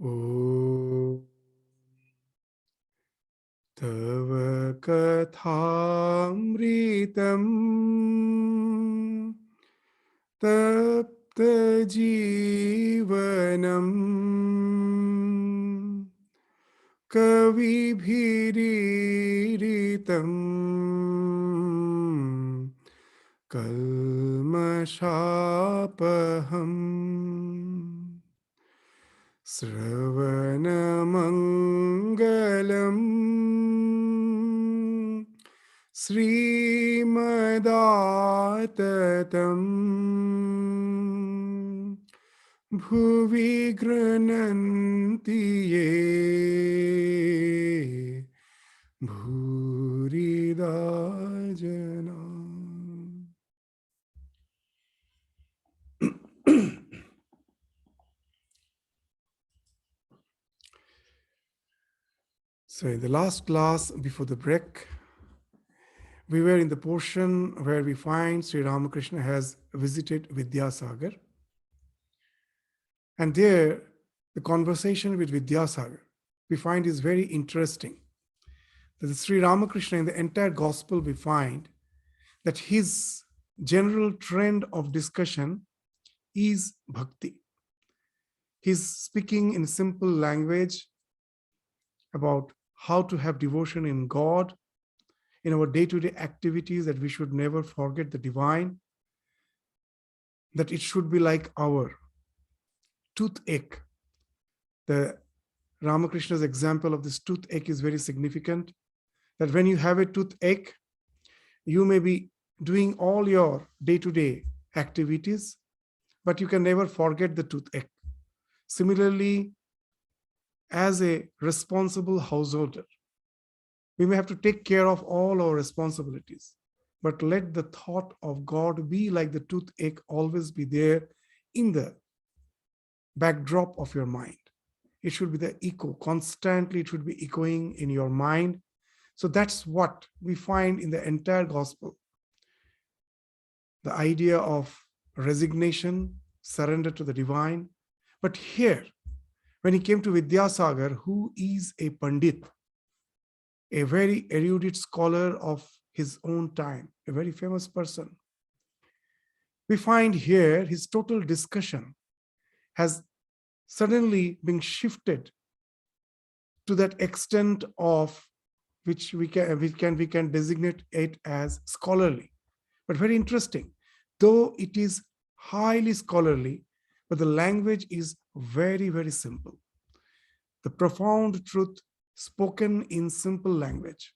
Om Tava Kathamritam Tapta Jeevanam Kavibhiriritam Kalmashapaham Sravanamangalam Srimadatatam Bhuvi Grananti Ye Bhurida Jana. So in the last class before the break, we were in the portion where we find Sri Ramakrishna has visited Vidyasagar. And there, the conversation with Vidyasagar, we find is very interesting. That the Sri Ramakrishna, in the entire gospel, we find that his general trend of discussion is bhakti. He's speaking in simple language about how to have devotion in God, in our day-to-day activities, that we should never forget the divine, that it should be like our toothache. The Ramakrishna's example of this toothache is very significant, that when you have a toothache, you may be doing all your day-to-day activities, but you can never forget the toothache. Similarly, as a responsible householder, we may have to take care of all our responsibilities, but let the thought of God be like the toothache, always be there in the backdrop of your mind. It should be the echo, constantly it should be echoing in your mind. So that's what we find in the entire gospel. The idea of resignation, surrender to the divine. But here, when he came to Vidyasagar, who is a Pandit, a very erudite scholar of his own time, a very famous person, we find here his total discussion has suddenly been shifted to that extent of which we can designate it as scholarly. But very interesting, though it is highly scholarly, but the language is very, very simple. The profound truth spoken in simple language.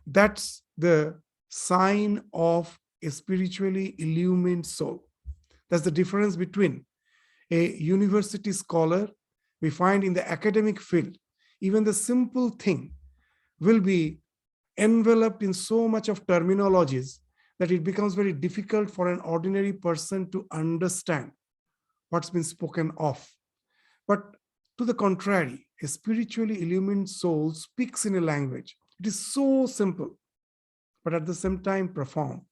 That's the sign of a spiritually illumined soul. That's the difference between a university scholar. We find in the academic field, even the simple thing will be enveloped in so much of terminologies that it becomes very difficult for an ordinary person to understand what's been spoken of. But to the contrary, a spiritually illumined soul speaks in a language. It is so simple, but at the same time profound.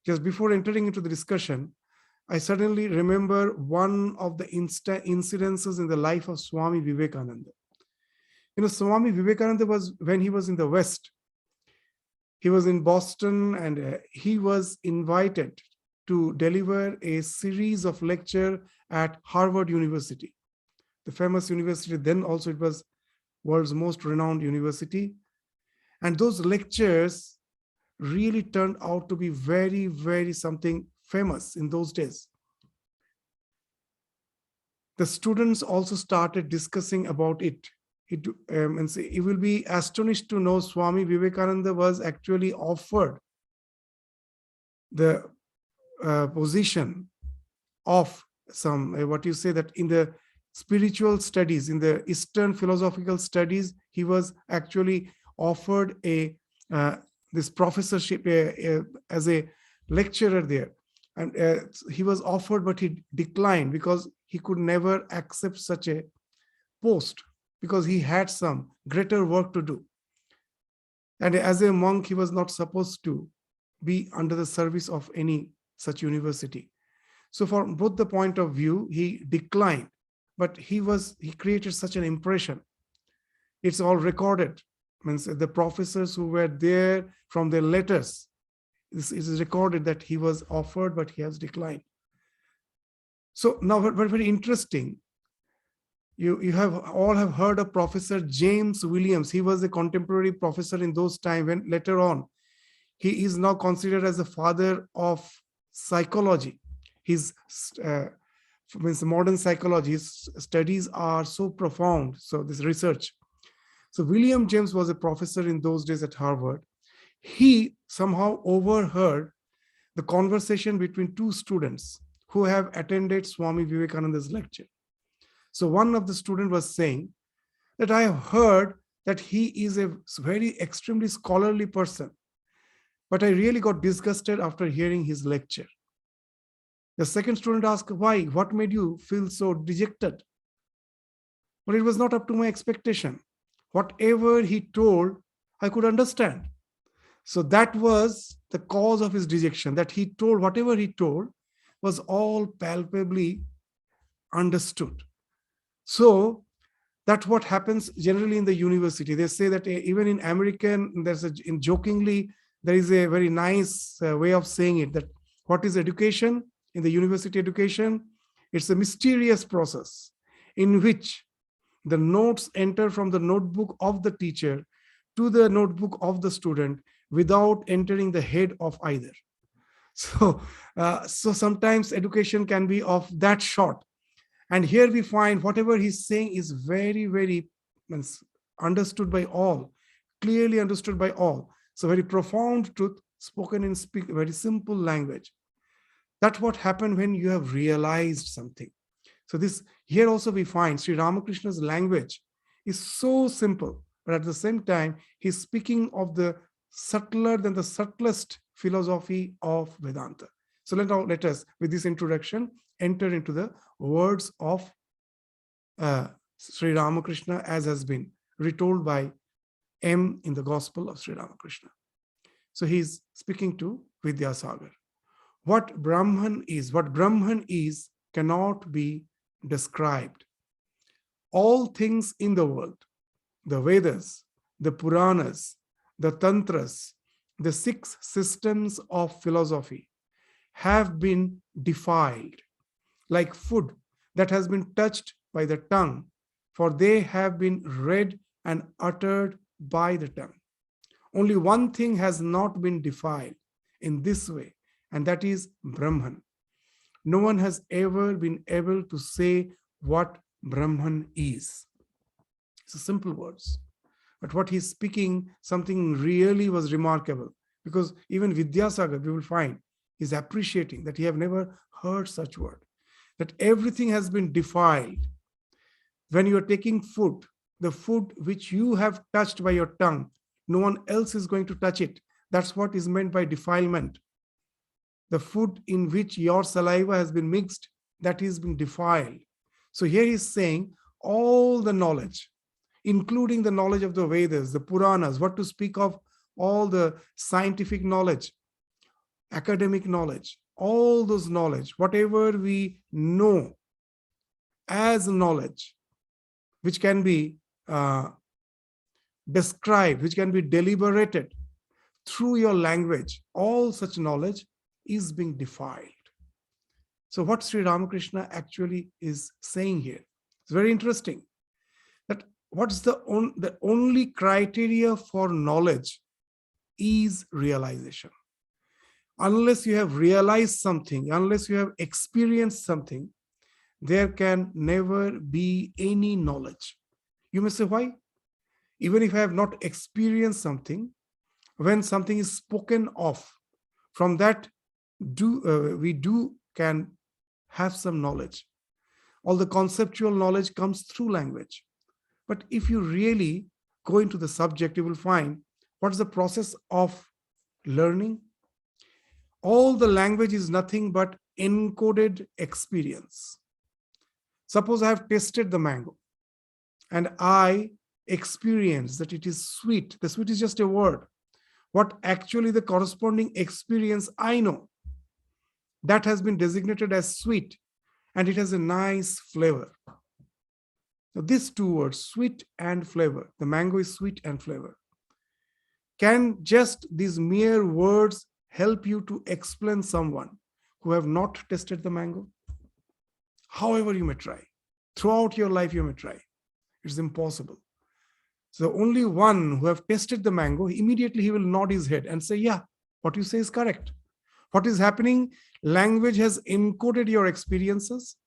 Just before entering into the discussion, I suddenly remember one of the incidences in the life of Swami Vivekananda. Swami Vivekananda was, when he was in the West, he was in Boston, and he was invited to deliver a series of lecture at Harvard University, the famous university. Then also it was world's most renowned university. And those lectures really turned out to be very, very something famous in those days. The students also started discussing about it. And you will be astonished to know Swami Vivekananda was actually offered the position of some, what you say, that in the spiritual studies, in the Eastern philosophical studies, he was actually offered this professorship as a lecturer there. And he was offered, but he declined because he could never accept such a post, because he had some greater work to do. And as a monk, he was not supposed to be under the service of any such university. So from both the point of view, he declined. but he created such an impression. It's all recorded. Means the professors who were there, from their letters, it is recorded that he was offered, but he has declined. So now, very interesting. You have all have heard of Professor James Williams. He was a contemporary professor in those times. When later on, he is now considered as the father of psychology. His means modern psychology, his studies are so profound. So this research. So William James was a professor in those days at Harvard. He somehow overheard the conversation between two students who have attended Swami Vivekananda's lecture. So one of the students was saying that I have heard that he is a very extremely scholarly person, but I really got disgusted after hearing his lecture. The second student asked, why? What made you feel so dejected? But it was not up to my expectation. Whatever he told, I could understand. So that was the cause of his dejection, that he told, whatever he told was all palpably understood. So that's what happens generally in the university. They say that even in American, jokingly, there is a very nice way of saying it, that what is education? In the university education, it's a mysterious process in which the notes enter from the notebook of the teacher to the notebook of the student without entering the head of either. So sometimes education can be of that short. And here we find whatever he's saying is very, very understood by all, clearly understood by all. So very profound truth spoken in very simple language. That's what happened when you have realized something. So this here also we find Sri Ramakrishna's language is so simple, but at the same time, he's speaking of the subtler than the subtlest philosophy of Vedanta. So let us, with this introduction, enter into the words of Sri Ramakrishna as has been retold by M in the Gospel of Sri Ramakrishna. So he's speaking to Vidyasagar. What Brahman is cannot be described. All things in the world, the Vedas, the Puranas, the Tantras, the 6 systems of philosophy have been defiled, like food that has been touched by the tongue, for they have been read and uttered by the tongue. Only one thing has not been defiled in this way, and that is Brahman. No one has ever been able to say what Brahman is. It's simple words. But what he's speaking, something really was remarkable, because even Vidyasagar, we will find, is appreciating that he have never heard such word, that everything has been defiled. When you are taking food, the food which you have touched by your tongue, no one else is going to touch it. That's what is meant by defilement. The food in which your saliva has been mixed, that is being defiled. So here he's saying all the knowledge, including the knowledge of the Vedas, the Puranas, what to speak of all the scientific knowledge, academic knowledge, all those knowledge, whatever we know as knowledge, which can be described, which can be deliberated through your language, all such knowledge is being defiled. So what Sri Ramakrishna actually is saying here, it's very interesting, that what's the only criteria for knowledge is realization. Unless you have realized something, unless you have experienced something, there can never be any knowledge. You may say, why? Even if I have not experienced something, when something is spoken of, from that we can have some knowledge. All the conceptual knowledge comes through language. But if you really go into the subject, you will find what's the process of learning. All the language is nothing but encoded experience. Suppose I have tasted the mango and I experience that it is sweet. The sweet is just a word. What actually the corresponding experience I know, that has been designated as sweet, and it has a nice flavor. Now, these two words, sweet and flavor, the mango is sweet and flavor. Can just these mere words help you to explain someone who have not tasted the mango? However you may try, throughout your life you may try, it's impossible. So only one who have tasted the mango, immediately he will nod his head and say, yeah, what you say is correct. What is happening? Language has encoded your experiences,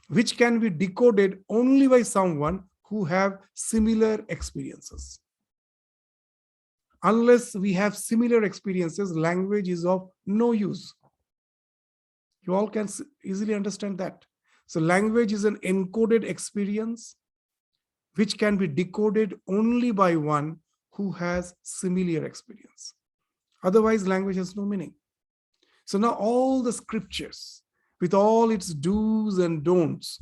which can be decoded only by someone who have similar experiences. Unless we have similar experiences, language is of no use. You all can easily understand that. So language is an encoded experience which can be decoded only by one who has similar experience. Otherwise, language has no meaning. So now all the scriptures, with all its do's and don'ts,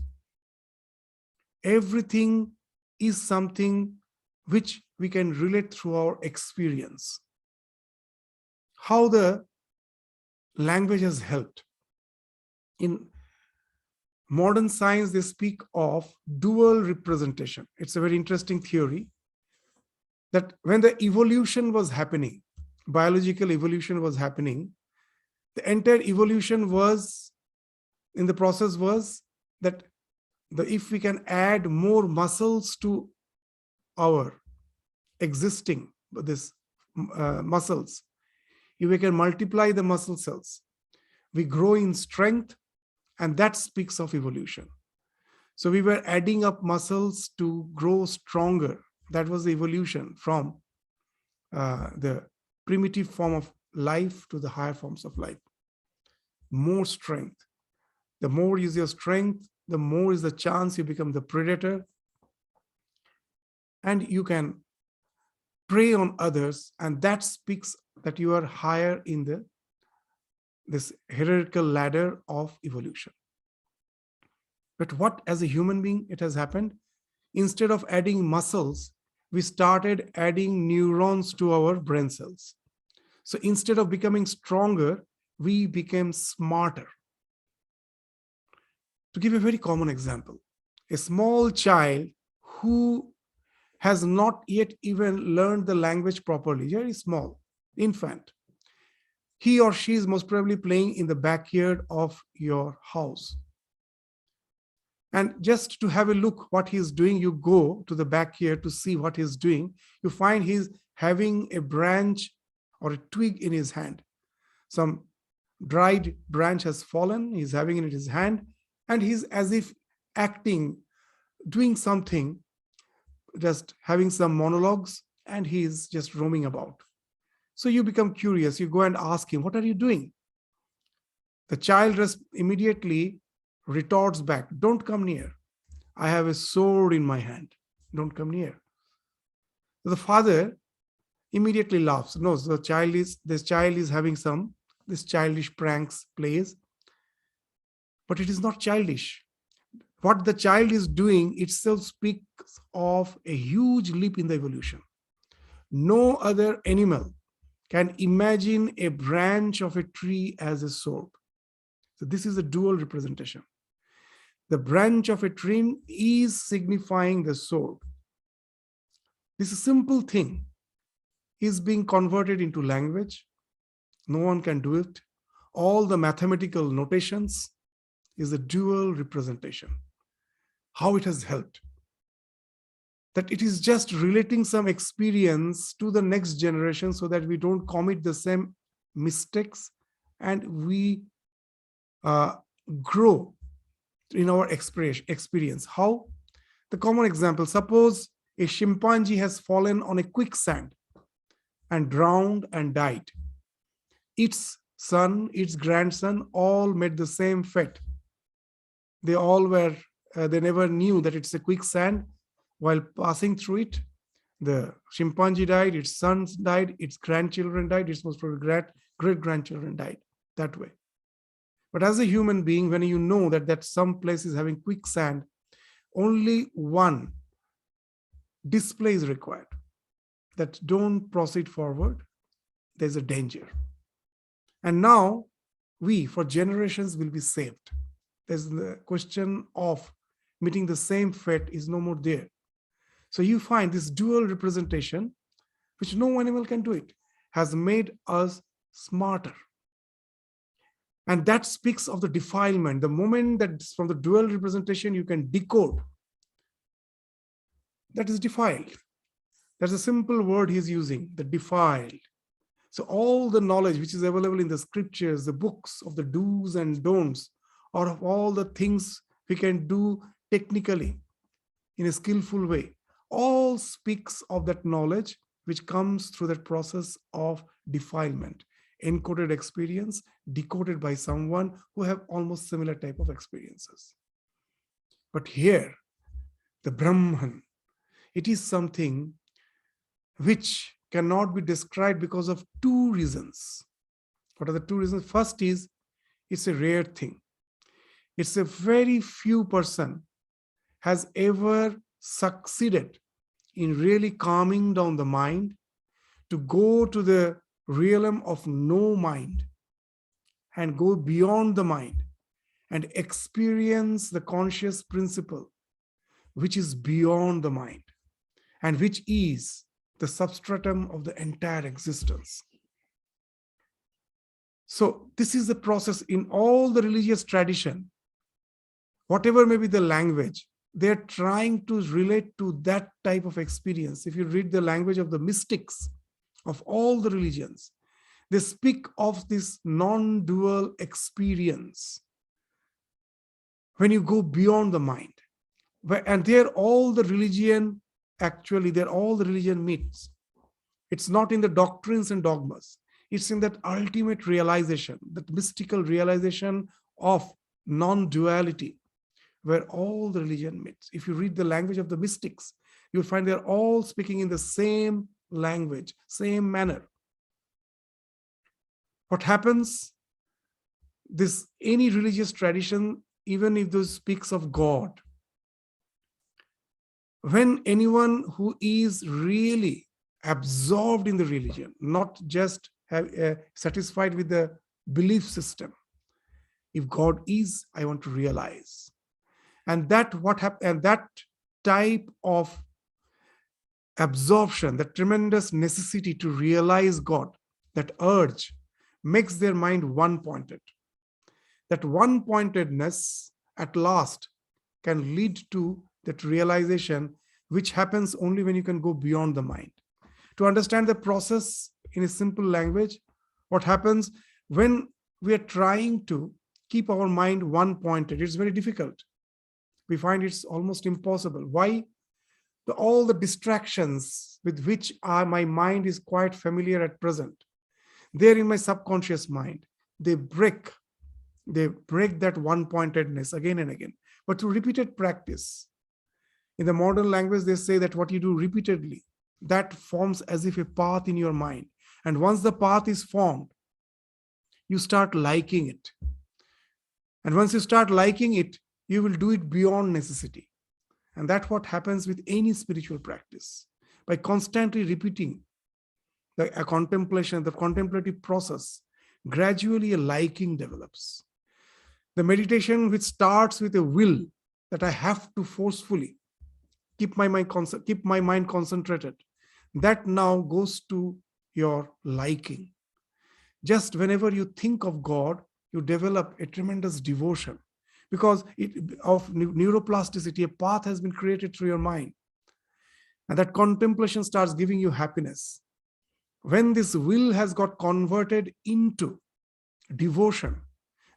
everything is something which we can relate through our experience. How the language has helped. In modern science, they speak of dual representation. It's a very interesting theory that when the evolution was happening, biological evolution was happening, the entire evolution was, in the process was that if we can add more muscles to our existing muscles, if we can multiply the muscle cells, we grow in strength, and that speaks of evolution. So we were adding up muscles to grow stronger. That was the evolution from the primitive form of life to the higher forms of life. More strength. The more is your strength, the more is the chance you become the predator, and you can prey on others, and that speaks that you are higher in this hierarchical ladder of evolution. But what, as a human being, it has happened? Instead of adding muscles, we started adding neurons to our brain cells. So instead of becoming stronger, we became smarter. To give a very common example, a small child who has not yet even learned the language properly, very small, infant, he or she is most probably playing in the backyard of your house. And just to have a look what he's doing, you go to the backyard to see what he's doing. You find he's having a branch or a twig in his hand. Some dried branch has fallen, he's having it in his hand, and he's as if acting, doing something, just having some monologues, and he's just roaming about. So you become curious, you go and ask him, what are you doing? The child immediately retorts back, don't come near. I have a sword in my hand. Don't come near. The father immediately laughs. No, this child is having this childish pranks plays. But it is not childish. What the child is doing itself speaks of a huge leap in the evolution. No other animal can imagine a branch of a tree as a sword. So this is a dual representation. The branch of a tree is signifying the sword. This simple thing is being converted into language. No one can do it. All the mathematical notations is a dual representation. How it has helped. That it is just relating some experience to the next generation so that we don't commit the same mistakes and we grow in our experience. How? The common example, suppose a chimpanzee has fallen on a quicksand and drowned and died. Its son, its grandson all made the same fate. They all were, they never knew that it's a quicksand. While passing through it, the chimpanzee died, its sons died, its grandchildren died, its most probably great-grandchildren died that way. But as a human being, when you know that some place is having quicksand, only one display is required. That don't proceed forward, there's a danger. And now we, for generations, will be saved. There's the question of meeting the same fate is no more there. So you find this dual representation, which no animal can do it, has made us smarter. And that speaks of the defilement. The moment that from the dual representation you can decode, that is defiled. That's a simple word he's using, the defiled. So all the knowledge which is available in the scriptures, the books of the do's and don'ts, or of all the things we can do technically in a skillful way, all speaks of that knowledge which comes through that process of defilement, encoded experience, decoded by someone who have almost similar type of experiences. But here, the Brahman, it is something which cannot be described because of two reasons. What are the two reasons? First is, it's a rare thing. It's a very few person has ever succeeded in really calming down the mind to go to the realm of no mind and go beyond the mind and experience the conscious principle which is beyond the mind and which is the substratum of the entire existence. So this is the process in all the religious tradition, whatever may be the language, they're trying to relate to that type of experience. If you read the language of the mystics of all the religions, they speak of this non-dual experience when you go beyond the mind. And they're all the religion, actually, they're all the religion meets. It's not in the doctrines and dogmas. It's in that ultimate realization, that mystical realization of non-duality, where all the religion meets. If you read the language of the mystics, you'll find they're all speaking in the same language, same manner. What happens? Any religious tradition, even if those speaks of God, when anyone who is really absorbed in the religion, not just satisfied with the belief system, if God is, I want to realize. And that type of absorption, that tremendous necessity to realize God, that urge makes their mind one-pointed. That one-pointedness at last can lead to that realization, which happens only when you can go beyond the mind. To understand the process in a simple language, what happens when we are trying to keep our mind one-pointed, it's very difficult. We find it's almost impossible. Why? All the distractions with which my mind is quite familiar at present, they're in my subconscious mind. They break that one-pointedness again and again. But through repeated practice, in the modern language, they say that what you do repeatedly, that forms as if a path in your mind. And once the path is formed, you start liking it. And once you start liking it, you will do it beyond necessity. And that's what happens with any spiritual practice. By constantly repeating the contemplation, the contemplative process, gradually a liking develops. The meditation which starts with a will that I have to forcefully keep my mind concentrated, that now goes to your liking. Just whenever you think of God, you develop a tremendous devotion because of neuroplasticity, a path has been created through your mind. And that contemplation starts giving you happiness. When this will has got converted into devotion,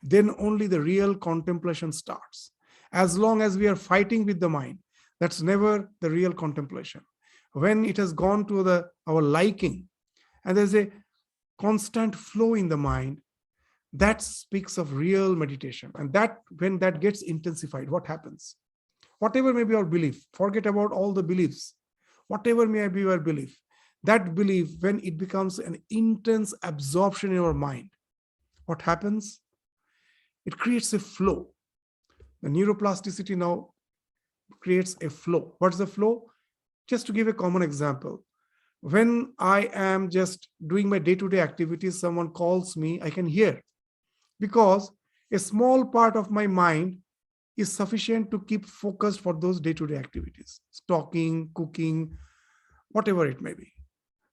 then only the real contemplation starts. As long as we are fighting with the mind, that's never the real contemplation. When it has gone to our liking, and there's a constant flow in the mind, that speaks of real meditation. And when that gets intensified, what happens? Whatever may be our belief, forget about all the beliefs. Whatever may be your belief, that belief, when it becomes an intense absorption in your mind, what happens? It creates a flow. The neuroplasticity now creates a flow. What's the flow? Just to give a common example, when I am just doing my day-to-day activities, someone calls me, I can hear, because a small part of my mind is sufficient to keep focused for those day-to-day activities, talking, cooking, whatever it may be.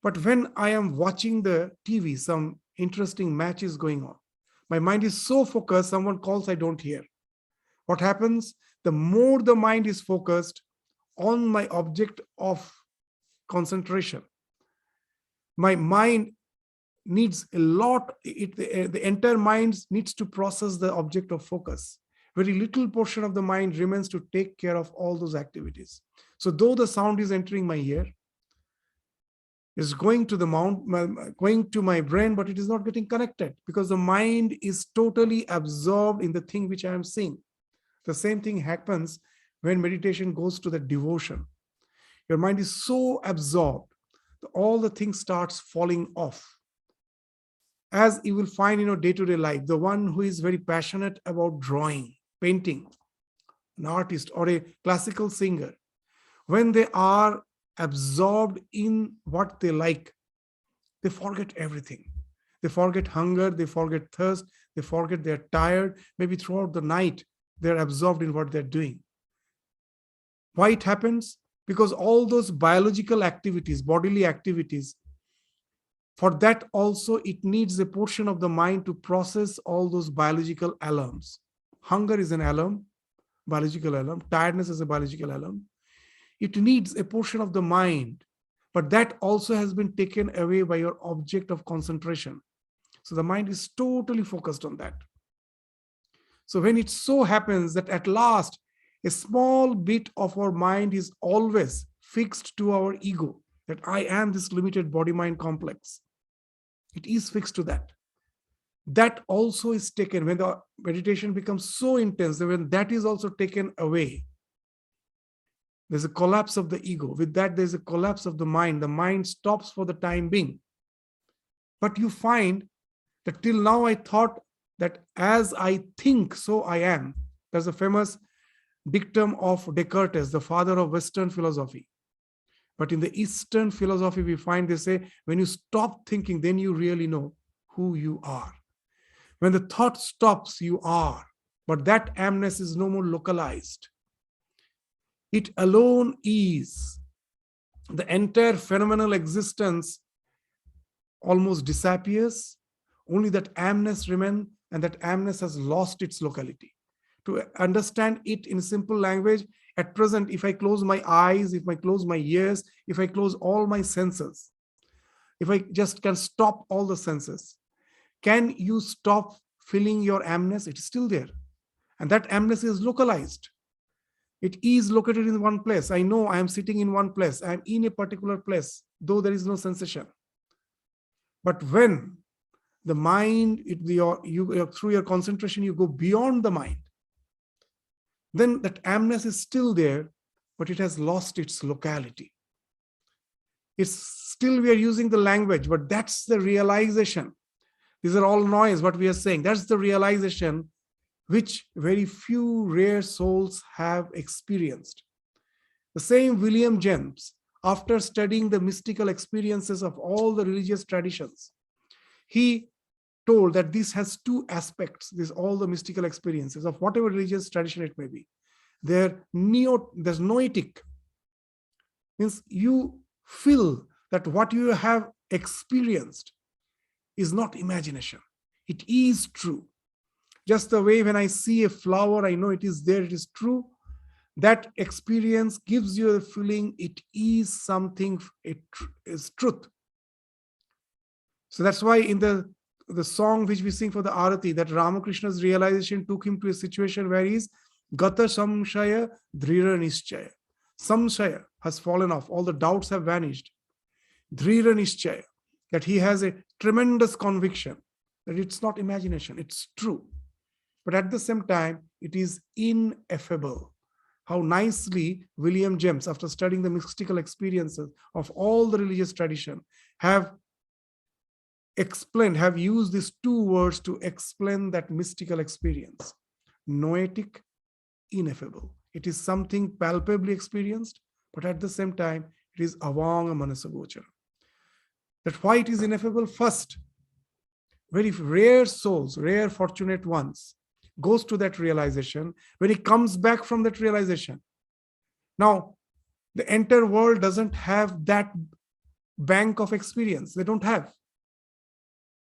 But when I am watching the TV, some interesting match is going on, my mind is so focused, someone calls, I don't hear. What happens? The more the mind is focused on my object of concentration, my mind needs a lot, the entire mind needs to process the object of focus. Very little portion of the mind remains to take care of all those activities. So though the sound is entering my ear, is going to going to my brain, but it is not getting connected because the mind is totally absorbed in the thing which I am seeing. The same thing happens when meditation goes to the devotion. Your mind is so absorbed, all the things starts falling off. As you will find in your day-to-day life, the one who is very passionate about drawing, painting, an artist or a classical singer, when they are absorbed in what they like, they forget everything. They forget hunger, they forget thirst, they forget they're tired. Maybe throughout the night, they're absorbed in what they're doing. Why it happens? Because all those biological activities, bodily activities, for that also it needs a portion of the mind to process all those biological alarms. Hunger is an alarm, biological alarm. Tiredness is a biological alarm. It needs a portion of the mind, but that also has been taken away by your object of concentration. So the mind is totally focused on that. So when it so happens that at last, a small bit of our mind is always fixed to our ego, that I am this limited body-mind complex. It is fixed to that. That also is taken when the meditation becomes so intense, that when that is also taken away, there's a collapse of the ego. With that, there's a collapse of the mind. The mind stops for the time being. But you find that till now I thought that as I think, so I am. There's a famous dictum of Descartes, the father of Western philosophy. But in the Eastern philosophy, we find they say, when you stop thinking, then you really know who you are. When the thought stops, you are. But that amness is no more localized. It alone is. The entire phenomenal existence almost disappears. Only that amness remains, and that amness has lost its locality. To understand it in simple language, at present, if I close my eyes, if I close my ears, if I close all my senses, if I just can stop all the senses, can you stop feeling your amness? It is still there. And that amness is localized. It is located in one place. I know I am sitting in one place. I am in a particular place, though there is no sensation. But when the mind, through your concentration, you go beyond the mind, then that amness is still there, but it has lost its locality. It's still, we are using the language, but that's the realization. These are all noise, what we are saying. That's the realization which very few rare souls have experienced. The same William James, after studying the mystical experiences of all the religious traditions, he told that this has two aspects, all the mystical experiences of whatever religious tradition it may be. There's noetic, means you feel that what you have experienced is not imagination. It is true. Just the way when I see a flower, I know it is there, it is true. That experience gives you a feeling it is something, it is truth. So that's why in the song which we sing for the Arati, that Ramakrishna's realization took him to a situation where he's Gata Samshaya Dhrira Nischaya. Samshaya has fallen off, all the doubts have vanished. Dhrira Nischaya, that he has a tremendous conviction that it's not imagination, it's true. But at the same time, it is ineffable. How nicely William James, after studying the mystical experiences of all the religious tradition, have used these two words to explain that mystical experience. Noetic, ineffable. It is something palpably experienced, but at the same time, it is avanga manasagochara. That why it is ineffable? First, very rare souls, rare fortunate ones, goes to that realization, when he comes back from that realization, now the entire world doesn't have that bank of experience. They don't have.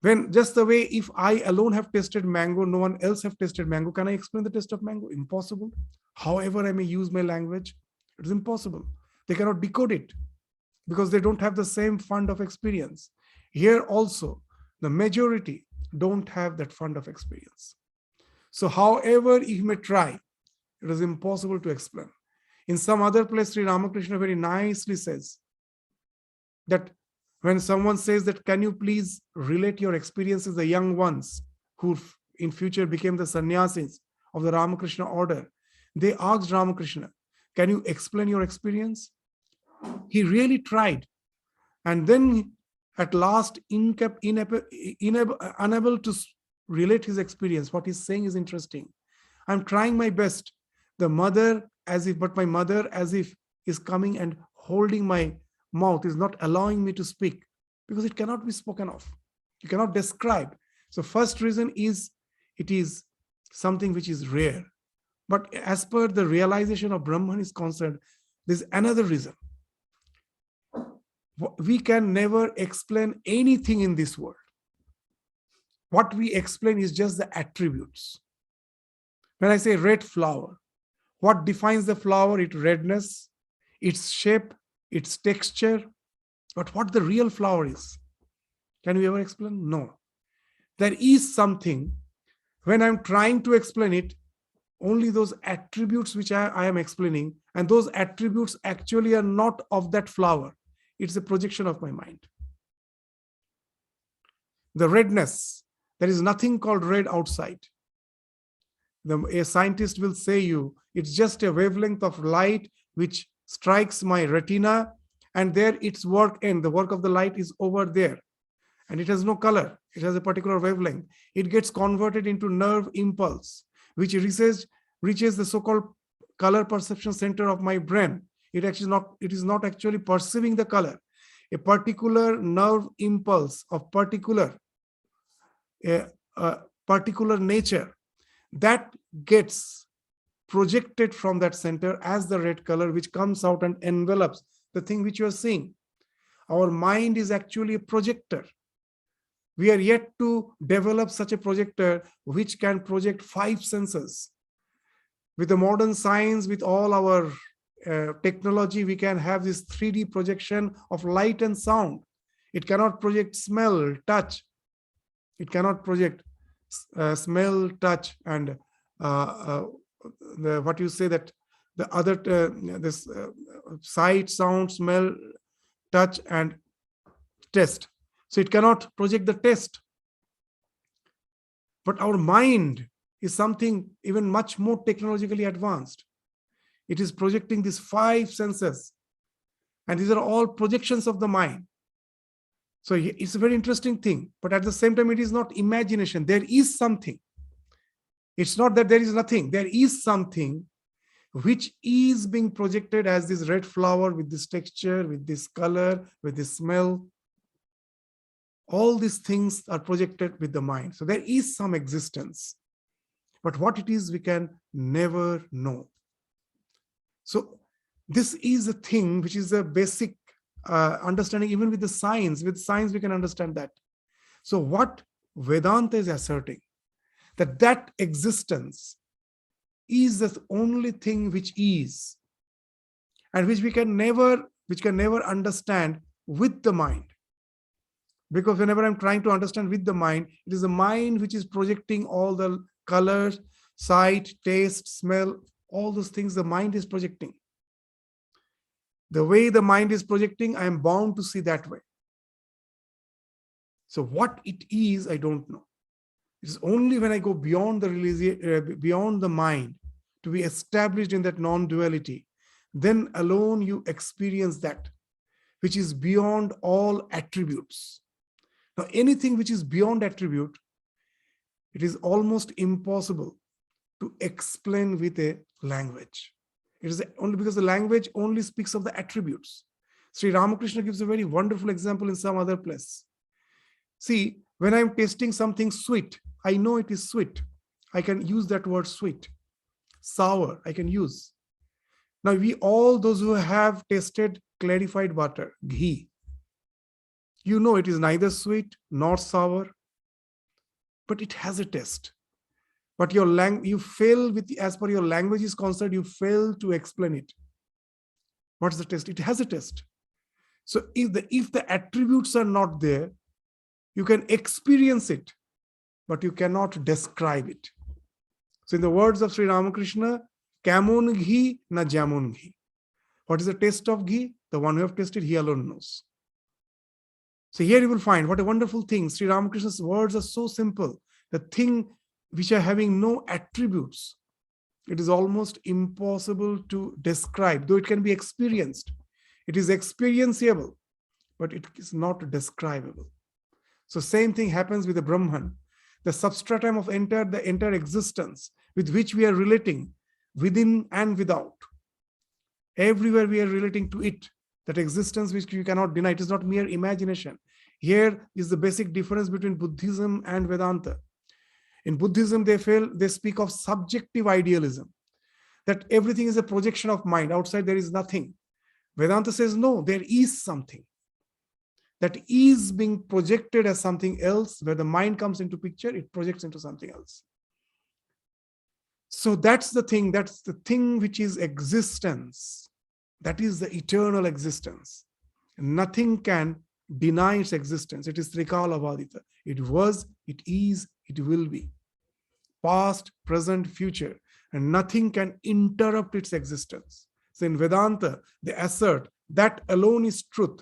When just the way if I alone have tasted mango, no one else have tasted mango, can I explain the taste of mango? Impossible. However I may use my language, it is impossible. They cannot decode it because they don't have the same fund of experience. Here also, the majority don't have that fund of experience. So however you may try, it is impossible to explain. In some other place, Sri Ramakrishna very nicely says that when someone says that, can you please relate your experiences, the young ones who in future became the sannyasis of the Ramakrishna order, they asked Ramakrishna, can you explain your experience? He really tried. And then at last, unable to relate his experience. What he's saying is interesting. I'm trying my best. The mother but my mother as if is coming and holding my mouth, is not allowing me to speak because it cannot be spoken of. You cannot describe. So first reason is it is something which is rare. But as per the realization of Brahman is concerned, there's another reason. We can never explain anything in this world. What we explain is just the attributes. When I say red flower, what defines the flower? Its redness, its shape, its texture. But what the real flower is, can we ever explain? No. There is something, when I'm trying to explain it, only those attributes which I am explaining, and those attributes actually are not of that flower. It's a projection of my mind. The redness, there is nothing called red outside. A scientist will say you, it's just a wavelength of light which strikes my retina, and there its work ends. The work of the light is over there. And it has no color. It has a particular wavelength. It gets converted into nerve impulse, which reaches the so-called color perception center of my brain. It is not actually perceiving the color. A particular nerve impulse of particular nature that gets projected from that center as the red color, which comes out and envelops the thing which you are seeing. Our mind is actually a projector. We are yet to develop such a projector which can project 5 senses. With the modern science, with all our technology, we can have this 3D projection of light and sound. It cannot project smell, touch. It cannot project smell, touch, and what you say that the other this sight, sound, smell, touch, and taste. So it cannot project the taste. But our mind is something even much more technologically advanced. It is projecting these 5 senses, and these are all projections of the mind. So it's a very interesting thing, but at the same time, it is not imagination. There is something. It's not that there is nothing. There is something which is being projected as this red flower with this texture, with this color, with this smell. All these things are projected with the mind. So there is some existence. But what it is, we can never know. So this is a thing which is a basic understanding, even with the science. With science, we can understand that. So what Vedanta is asserting, that existence is the only thing which is, and which can never understand with the mind. Because whenever I'm trying to understand with the mind, it is the mind which is projecting all the colors, sight, taste, smell, all those things the mind is projecting. The way the mind is projecting, I am bound to see that way. So what it is, I don't know. It is only when I go beyond the mind to be established in that non-duality, then alone you experience that, which is beyond all attributes. Now, anything which is beyond attribute, it is almost impossible to explain with a language. It is only because the language only speaks of the attributes. Sri Ramakrishna gives a very wonderful example in some other place. See, when I'm tasting something sweet, I know it is sweet. I can use that word sweet. Sour, I can use. Now, we all those who have tasted clarified butter, ghee, you know it is neither sweet nor sour, but it has a taste. But you fail with, as per your language is concerned, you fail to explain it. What's the taste? It has a taste. So if the attributes are not there, you can experience it, but you cannot describe it. So in the words of Sri Ramakrishna, Kamon ghee na jamon ghee. What is the taste of ghee? The one who have tasted, he alone knows. So here you will find what a wonderful thing. Sri Ramakrishna's words are so simple. The thing which are having no attributes, it is almost impossible to describe, though it can be experienced. It is experienceable, but it is not describable. So same thing happens with the Brahman, the substratum of the entire existence with which we are relating within and without. Everywhere we are relating to it, that existence which you cannot deny. It is not mere imagination. Here is the basic difference between Buddhism and Vedanta. In Buddhism, they speak of subjective idealism, that everything is a projection of mind. Outside there is nothing. Vedanta says, no, there is something that is being projected as something else. Where the mind comes into picture, it projects into something else. So that's the thing which is existence. That is the eternal existence. Nothing can deny its existence. It is Trikala Vadita. It was, it is, it will be. Past, present, future. And nothing can interrupt its existence. So in Vedanta, they assert that alone is truth,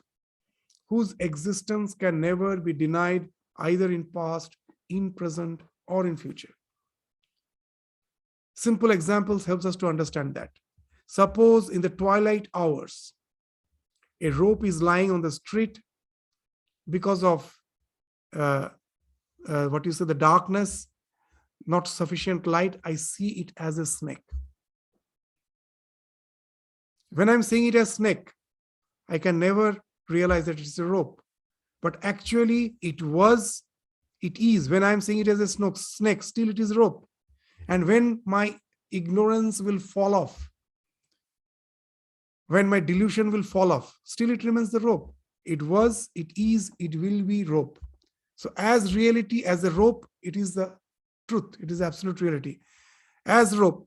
whose existence can never be denied either in past, in present, or in future. Simple examples helps us to understand that. Suppose in the twilight hours, a rope is lying on the street because of the darkness, not sufficient light. I see it as a snake. When I'm seeing it as snake, I can never realize that it's a rope. But actually it is. When I'm seeing it as a snake, still it is rope. And when my ignorance will fall off, when my delusion will fall off, still it remains the rope. It was, it is, it will be rope. So as reality, as a rope, it is the truth. It is absolute reality. As rope,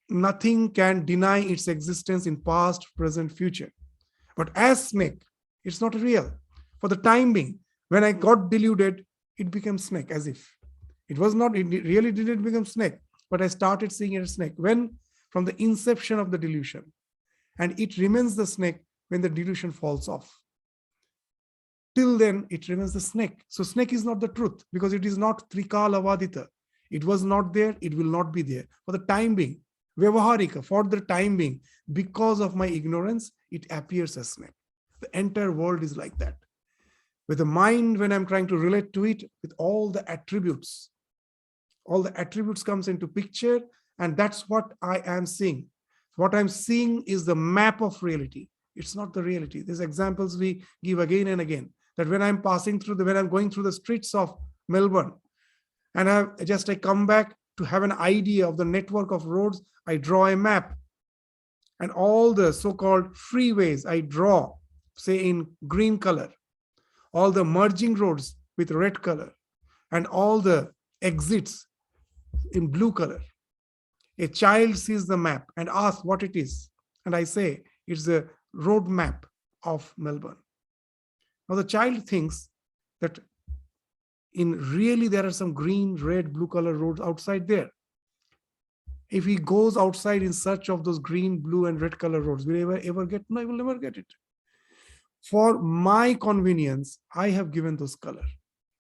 nothing can deny its existence in past, present, future. But as snake, it's not real. For the time being, when I got deluded, it became snake, as if. It really didn't become snake, but I started seeing it as snake. When? From the inception of the delusion. And it remains the snake when the delusion falls off. Till then, it remains the snake. So snake is not the truth, because it is not Trikala Vadita. It was not there, it will not be there. For the time being, Vyavaharika, for the time being, because of my ignorance, it appears as snake. The entire world is like that. With the mind, when I'm trying to relate to it, with all the attributes comes into picture, and that's what I am seeing. What I'm seeing is the map of reality. It's not the reality. These examples we give again and again, that when I'm going through the streets of Melbourne, and I come back to have an idea of the network of roads, I draw a map. And all the so-called freeways I draw, say in green color, all the merging roads with red color, and all the exits in blue color. A child sees the map and asks what it is. And I say, it's the road map of Melbourne. Now the child thinks that really there are some green, red, blue color roads outside there. If he goes outside in search of those green, blue, and red color roads, will he ever get? No, he will never get it. For my convenience, I have given those color.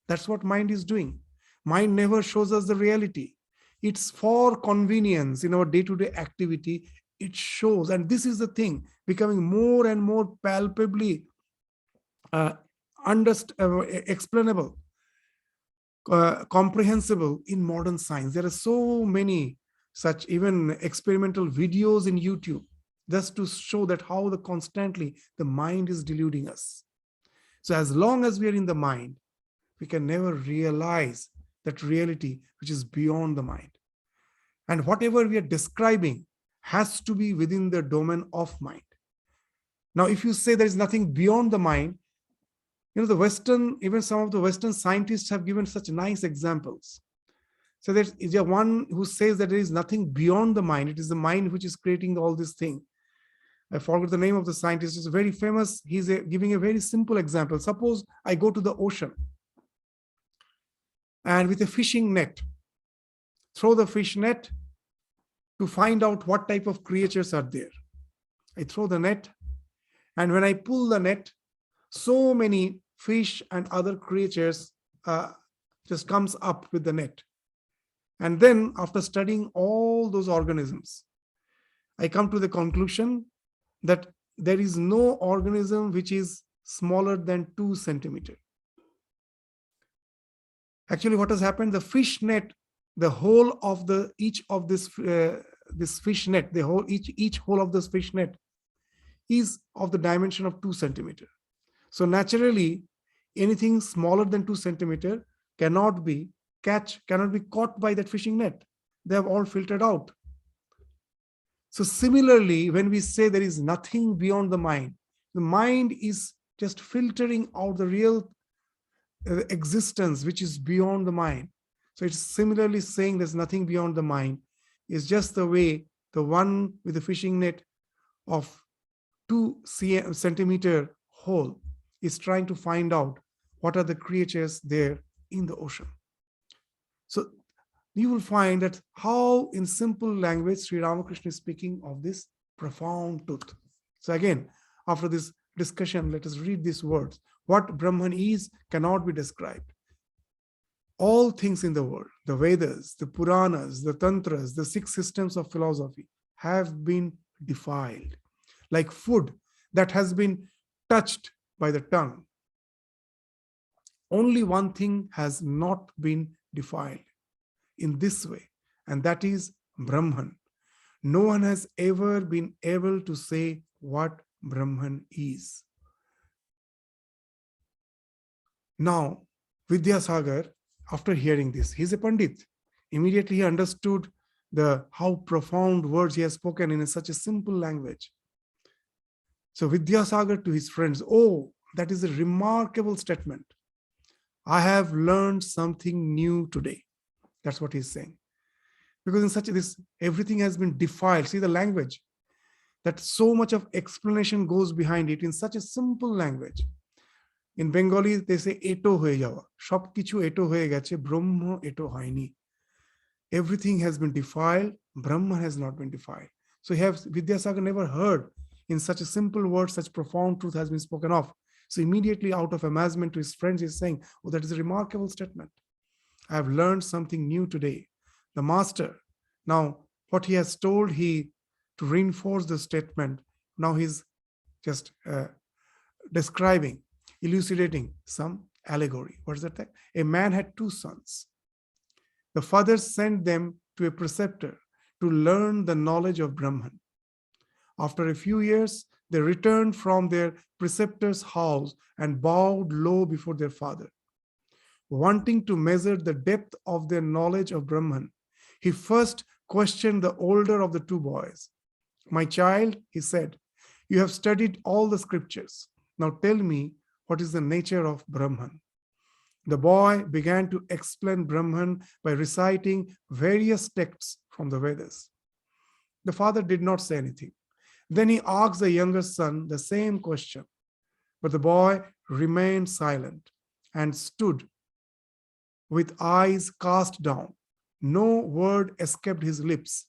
That's what mind is doing. Mind never shows us the reality. It's for convenience in our day-to-day activity. It shows, and this is the thing, becoming more and more palpably explainable, comprehensible in modern science. There are so many such even experimental videos in YouTube, just to show that how constantly the mind is deluding us. So as long as we are in the mind, we can never realize that reality which is beyond the mind. And whatever we are describing has to be within the domain of mind. Now, if you say there is nothing beyond the mind, even some of the Western scientists have given such nice examples. So there's one who says that there is nothing beyond the mind. It is the mind which is creating all this thing. I forgot the name of the scientist. It's very famous. He's giving a very simple example. Suppose I go to the ocean and with a fishing net, throw the fish net to find out what type of creatures are there. I throw the net, and when I pull the net, so many fish and other creatures just comes up with the net. And then after studying all those organisms, I come to the conclusion that there is no organism which is smaller than 2 centimeters. Actually, what has happened? The fish net, the whole of each of this fish net, each hole of this fish net is of the dimension of 2 centimeters. So naturally, anything smaller than 2 centimeters cannot be caught by that fishing net. They have all filtered out. So similarly, when we say there is nothing beyond the mind is just filtering out the real existence which is beyond the mind. So it's similarly saying there's nothing beyond the mind. It's just the way the one with the fishing net of 2 centimeter hole is trying to find out what are the creatures there in the ocean. So you will find that how in simple language Sri Ramakrishna is speaking of this profound truth. So again, after this discussion, let us read these words. What Brahman is cannot be described. All things in the world, the Vedas, the Puranas, the Tantras, the 6 systems of philosophy have been defiled. Like food that has been touched by the tongue. Only one thing has not been defiled in this way, and that is Brahman. No one has ever been able to say what Brahman is. Now, Vidyasagar, after hearing this, he's a Pandit. Immediately he understood how profound words he has spoken in such a simple language. So Vidyasagar to his friends, oh, that is a remarkable statement. I have learned something new today. That's what he's saying. Because in such this, everything has been defiled. See the language, that so much of explanation goes behind it in such a simple language. In Bengali, they say, eto hoye jawa. Shop kichu eto hoye geche, Brahma eto hoyni. Everything has been defiled, Brahma has not been defiled. So Vidyasagar never heard in such a simple word, such profound truth has been spoken of. So immediately out of amazement to his friends, he's saying, oh, that is a remarkable statement. I have learned something new today. The master, now what he has told, to reinforce the statement, now he's just describing, elucidating some allegory. What is that? A man had 2 sons. The father sent them to a preceptor to learn the knowledge of Brahman. After a few years, they returned from their preceptor's house and bowed low before their father. Wanting to measure the depth of their knowledge of Brahman, he first questioned the older of the 2 boys. My child, he said, you have studied all the scriptures. Now tell me, what is the nature of Brahman? The boy began to explain Brahman by reciting various texts from the Vedas. The father did not say anything. Then he asked the younger son the same question, but the boy remained silent and stood with eyes cast down. No word escaped his lips.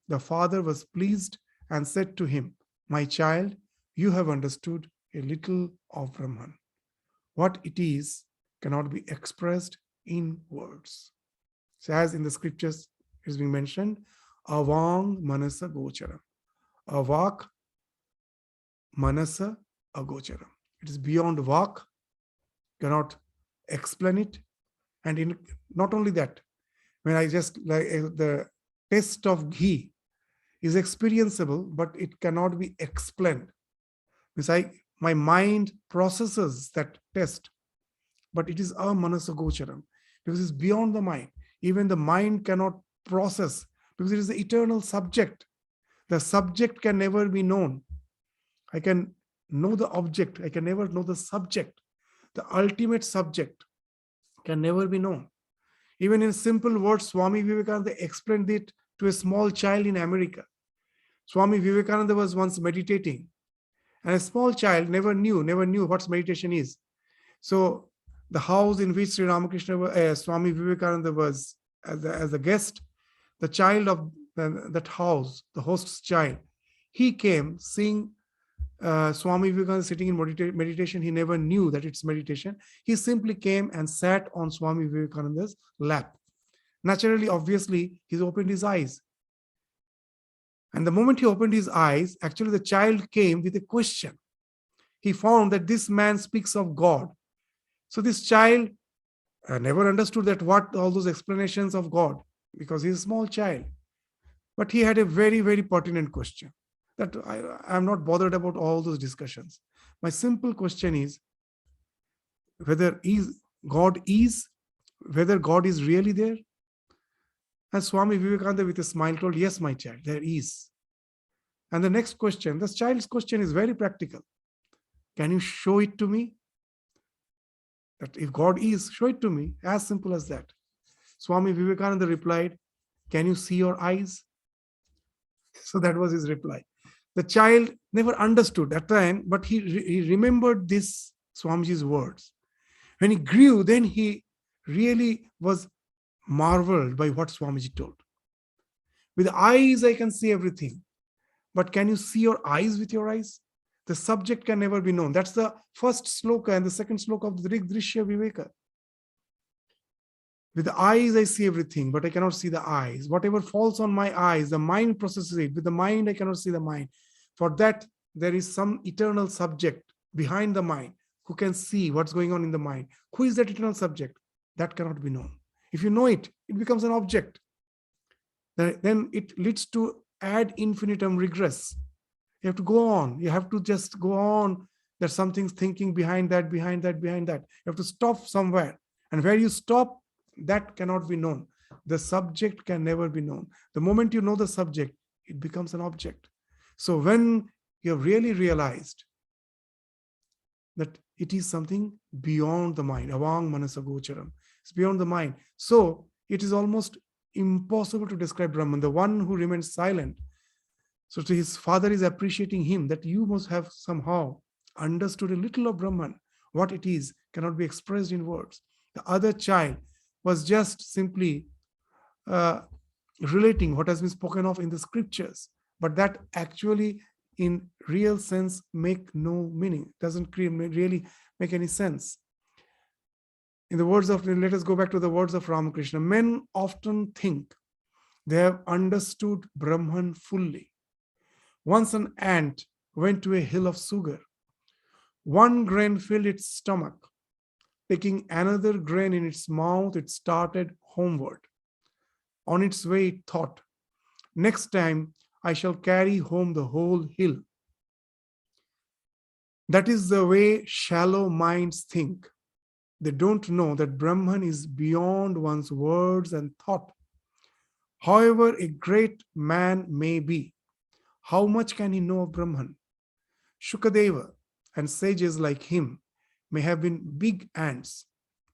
The father was pleased and said to him, my child, you have understood a little of Brahman. What it is cannot be expressed in words. So as in the scriptures it is being mentioned, avang manasa gocharam. Avak manasa agocharam. It is beyond vak, cannot explain it. And not only that, when I just like the taste of ghee is experienceable, but it cannot be explained. Because my mind processes that taste, but it is a manasa gocharam, because it's beyond the mind. Even the mind cannot process, because it is the eternal subject. The subject can never be known. I can know the object, I can never know the subject. The ultimate subject can never be known. Even in simple words, Swami Vivekananda explained it to a small child in America. Swami Vivekananda was once meditating, and a small child never knew what meditation is. So the house in which Sri Ramakrishna, Swami Vivekananda was as a guest, the child of that house, the host's child, he came seeing Swami Vivekananda sitting in meditation. He never knew that it's meditation. He simply came and sat on Swami Vivekananda's lap. Naturally, obviously, he opened his eyes. And the moment he opened his eyes, actually the child came with a question. He found that this man speaks of God. So this child never understood that what all those explanations of God, because he's a small child. But he had a very, very pertinent question that I'm not bothered about all those discussions. My simple question is whether God is, whether God is really there. And Swami Vivekananda with a smile told, yes, my child, there is. And the next question, this child's question is very practical. Can you show it to me? That if God is, show it to me. As simple as that. Swami Vivekananda replied, can you see your eyes? So that was his reply. The child never understood that time, but he remembered this Swamiji's words. When he grew, then he really was marveled by what Swamiji told. With eyes, I can see everything. But can you see your eyes with your eyes? The subject can never be known. That's the first sloka and the second sloka of the Drishya Viveka. With the eyes, I see everything, but I cannot see the eyes. Whatever falls on my eyes, the mind processes it. With the mind, I cannot see the mind. For that, there is some eternal subject behind the mind who can see what's going on in the mind. Who is that eternal subject? That cannot be known. If you know it, it becomes an object. Then it leads to ad infinitum regress. You have to go on. You have to just go on. There's something thinking behind that, behind that, behind that. You have to stop somewhere. And where you stop, that cannot be known. The subject can never be known. The moment you know the subject, it becomes an object. So when you have really realized that it is something beyond the mind, avang manasa gocharam, it's beyond the mind. So it is almost impossible to describe Brahman, the one who remains silent. So to his father is appreciating him, that you must have somehow understood a little of Brahman. What it is cannot be expressed in words. The other child was just simply relating what has been spoken of in the scriptures, but that actually in real sense make no meaning, doesn't really make any sense. In the words of, let us go back to the words of Ramakrishna, men often think they have understood Brahman fully. Once an ant went to a hill of sugar. One grain filled its stomach. Taking another grain in its mouth, it started homeward. On its way, it thought, next time I shall carry home the whole hill. That is the way shallow minds think. They don't know that Brahman is beyond one's words and thought. However a great man may be, how much can he know of Brahman? Shukadeva and sages like him may have been big ants,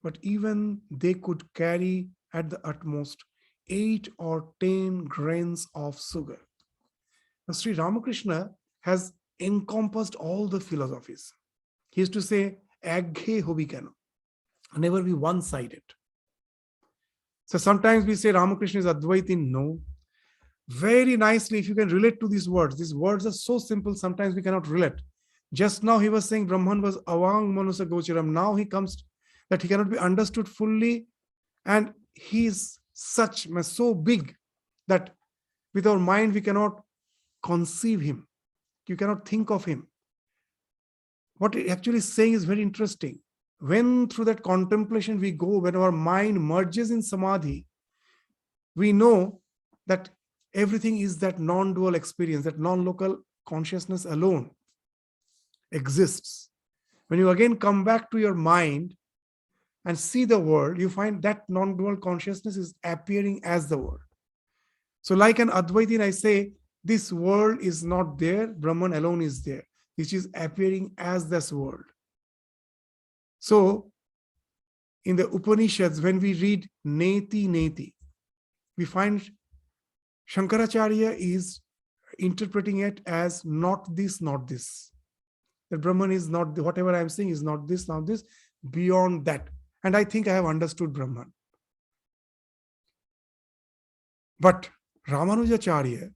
but even they could carry at the utmost 8 or 10 grains of sugar. Now, Sri Ramakrishna has encompassed all the philosophies. He used to say, Aghe hobi keno, never be one-sided. So sometimes we say Ramakrishna is Advaiti. No. Very nicely, if you can relate to these words are so simple, sometimes we cannot relate. Just now he was saying Brahman was avang manusa gocharam. Now he comes that he cannot be understood fully, and he is so big that with our mind we cannot conceive him. You cannot think of him. What he actually is saying is very interesting. When through that contemplation we go, when our mind merges in samadhi, we know that everything is that non-dual experience, that non-local consciousness alone exists. When you again come back to your mind and see the world, you find that non-dual consciousness is appearing as the world. So like an Advaitin, I say, this world is not there, Brahman alone is there, which is appearing as this world. So in the Upanishads, when we read Neti Neti, we find Shankaracharya is interpreting it as not this, not this. That Brahman is not, whatever I'm saying is not this, not this, beyond that. And I think I have understood Brahman. But Ramanujacharya,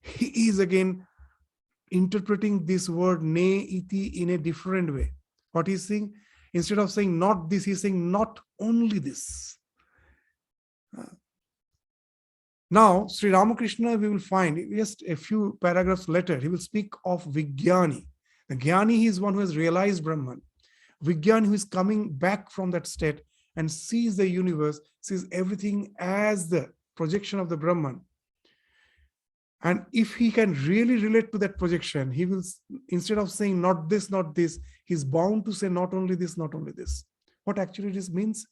he is again interpreting this word ne iti in a different way. What he's saying, instead of saying not this, he's saying not only this. Now, Sri Ramakrishna, we will find just a few paragraphs later, he will speak of Vijnani. The Jnani is one who has realized Brahman. Vijnani, who is coming back from that state and sees the universe, sees everything as the projection of the Brahman. And if he can really relate to that projection, he will, instead of saying not this, he's bound to say not only this, not only this. What actually this means?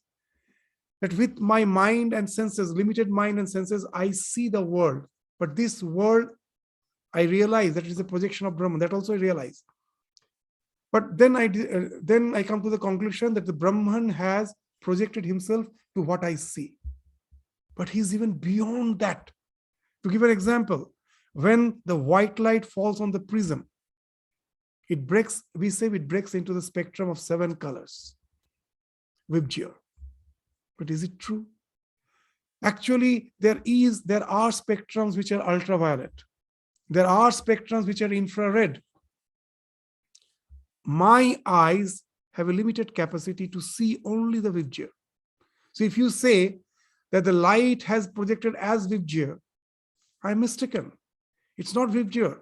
That with my mind and senses, limited mind and senses, I see the world. But this world, I realize that it is a projection of Brahman. That also I realize. But then I come to the conclusion that the Brahman has projected himself to what I see. But he's even beyond that. To give an example, when the white light falls on the prism, it breaks, we say it breaks into the spectrum of 7 colors. Vibgyor. But is it true? Actually, there are spectrums which are ultraviolet. There are spectrums which are infrared. My eyes have a limited capacity to see only the Vibgyor. So if you say that the light has projected as Vibgyor, I'm mistaken. It's not Vibgyor.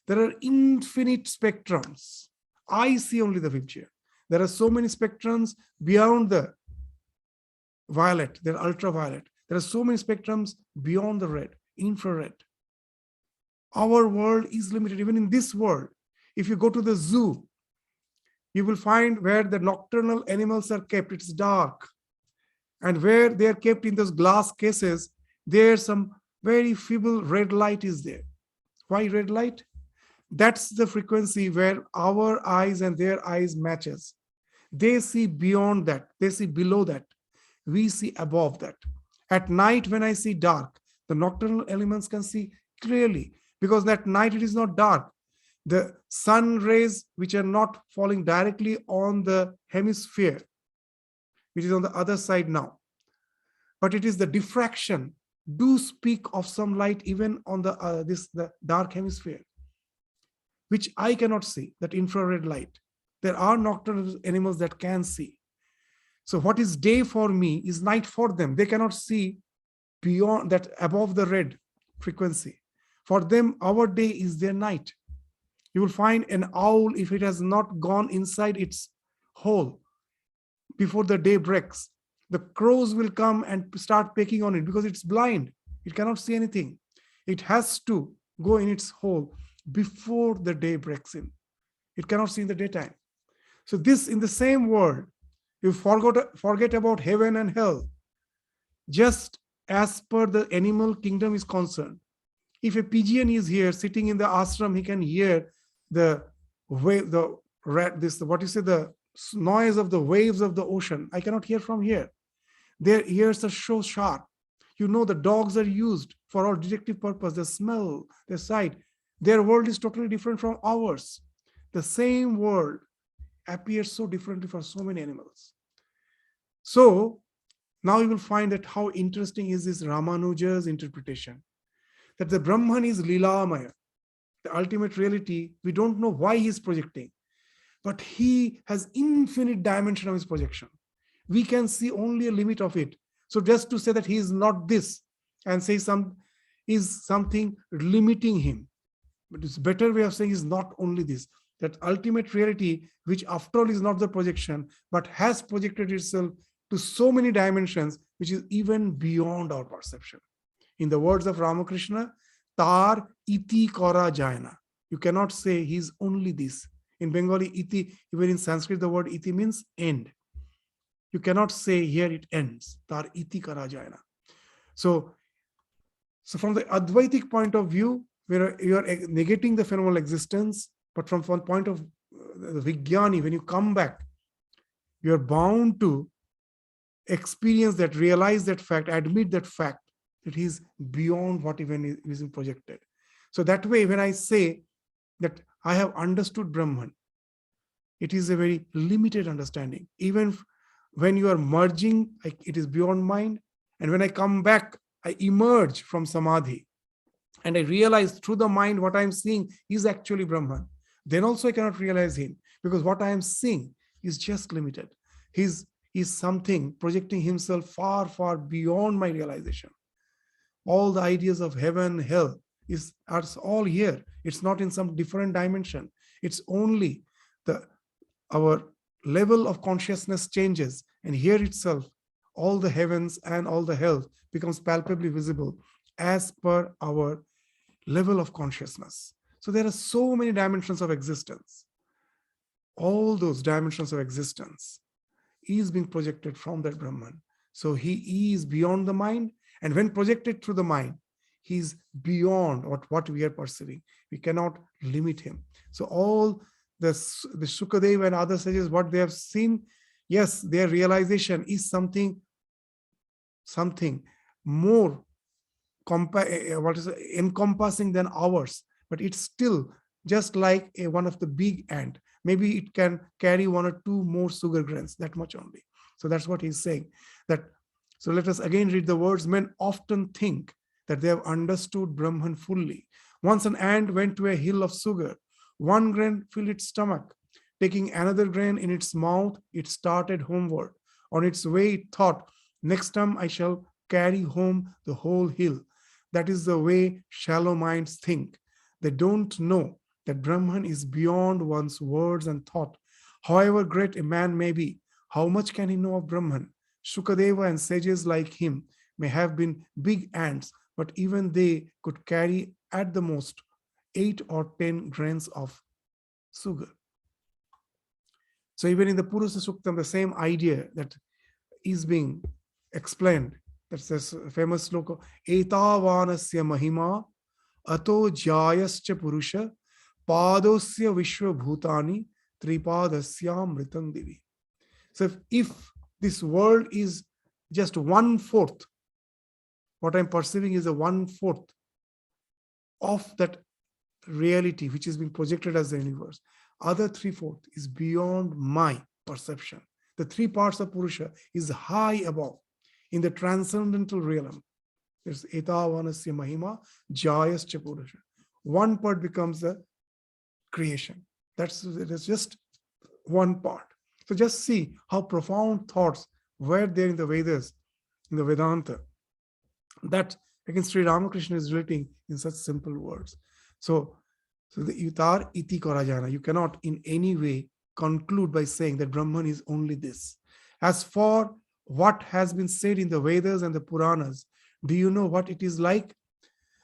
There are infinite spectrums. I see only the Vibgyor. There are so many spectrums beyond the violet, they're ultraviolet. There are so many spectrums beyond the red, infrared. Our world is limited. Even in this world, if you go to the zoo, you will find where the nocturnal animals are kept, it's dark. And where they are kept in those glass cases, there's some very feeble red light is there. Why red light? That's the frequency where our eyes and their eyes matches. They see beyond that. They see below that. We see above that. At night, when I see dark, the nocturnal elements can see clearly, because that night it is not dark. The sun rays, which are not falling directly on the hemisphere, which is on the other side now, but it is the diffraction, do speak of some light even on the dark hemisphere, which I cannot see, that infrared light. There are nocturnal animals that can see. So what is day for me is night for them. They cannot see beyond that, above the red frequency. For them, our day is their night. You will find an owl, if it has not gone inside its hole before the day breaks, the crows will come and start pecking on it because it's blind. It cannot see anything. It has to go in its hole before the day breaks in. It cannot see in the daytime. So this, in the same world, you forget about heaven and hell. Just as per the animal kingdom is concerned, if a pigeon is here sitting in the ashram, he can hear the wave, the noise of the waves of the ocean. I cannot hear from here. Their ears are so sharp. You know, the dogs are used for all detective purpose. The smell, the sight. Their world is totally different from ours. The same world appears so differently for so many animals. So now you will find that how interesting is this Ramanuja's interpretation, that the Brahman is Lilamaya, the ultimate reality. We don't know why he is projecting, but he has infinite dimension of his projection. We can see only a limit of it. So just to say that he is not this and say something limiting him. But it's a better way of saying is not only this, that ultimate reality, which after all is not the projection, but has projected itself to so many dimensions, which is even beyond our perception. In the words of Ramakrishna, tar iti kara jayana. You cannot say he's only this. In Bengali, iti, even in Sanskrit, the word iti means end. You cannot say here it ends. Tar iti kara jayana. So So from the Advaitic point of view, where you are negating the phenomenal existence, but from one point of the Vijnani, when you come back, you are bound to experience that, realize that fact, admit that fact, that he is beyond what even is projected. So that way, when I say that I have understood Brahman, it is a very limited understanding. Even when you are merging, it is beyond mind. And when I come back, I emerge from Samadhi and I realize through the mind what I am seeing is actually Brahman. Then also I cannot realize him, because what I am seeing is just limited. He's something projecting himself far, far beyond my realization. All the ideas of heaven, hell are all here. It's not in some different dimension. It's only our level of consciousness changes, and here itself, all the heavens and all the hell becomes palpably visible as per our level of consciousness. So there are so many dimensions of existence. All those dimensions of existence is being projected from that Brahman. So he is beyond the mind, and when projected through the mind, he is beyond what we are perceiving. We cannot limit him. So all the Sukadeva and other sages, what they have seen, yes, their realization is something more encompassing than ours, but it's still just like one of the big ant. Maybe it can carry one or two more sugar grains, that much only. So that's what he's saying. So let us again read the words. Men often think that they have understood Brahman fully. Once an ant went to a hill of sugar. One grain filled its stomach. Taking another grain in its mouth, it started homeward. On its way, it thought, next time I shall carry home the whole hill. That is the way shallow minds think. They don't know that Brahman is beyond one's words and thought. However great a man may be, how much can he know of Brahman? Shukadeva and sages like him may have been big ants, but even they could carry at the most 8 or 10 grains of sugar. So even in the Purusha Suktam, the same idea that is being explained. That's this famous sloka, Etavanasya mahima ato jayascha purusha padosya vishwa bhutani tripadasya mritam divi. So if this world is just 1/4, what I'm perceiving is a 1/4 of that reality which is being projected as the universe. Other 3/4 is beyond my perception. The 3 parts of Purusha is high above in the transcendental realm. There's Etavanasya Mahima, Jayascha Purusha. 1 part becomes the creation. That's just 1 part. So just see how profound thoughts were there in the Vedas, in the Vedanta, that again Sri Ramakrishna is relating in such simple words. So the yutar iti korajana, you cannot in any way conclude by saying that Brahman is only this. As for what has been said in the Vedas and the Puranas, do you know what it is like?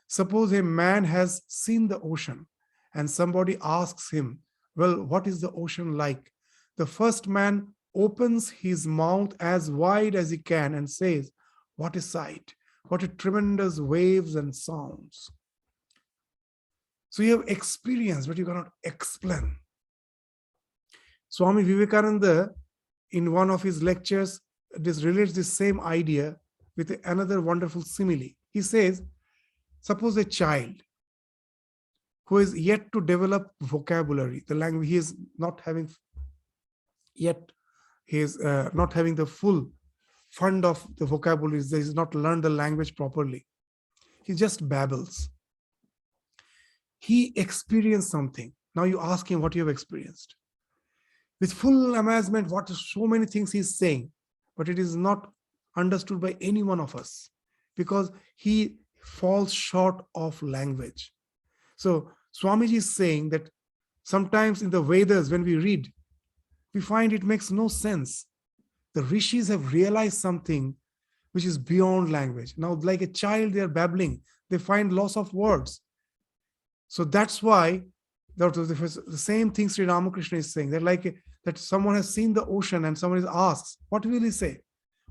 Suppose a man has seen the ocean and somebody asks him, well, what is the ocean like? The first man opens his mouth as wide as he can and says, what a sight, what a tremendous waves and sounds. So you have experience, but you cannot explain. Swami Vivekananda, in one of his lectures, relates this same idea with another wonderful simile. He says, suppose a child who is yet to develop vocabulary, the language, he is not having yet, he is not having the full fund of the vocabulary, he has not learned the language properly. He just babbles. He experienced something. Now you ask him what you have experienced. With full amazement, what so many things he's saying, but it is not understood by any one of us because he falls short of language. So Swamiji is saying that sometimes in the Vedas, when we read, we find it makes no sense. The rishis have realized something which is beyond language. Now, like a child, they are babbling. They find loss of words. So that's why the same thing Sri Ramakrishna is saying. That someone has seen the ocean and someone is asked, what will he say?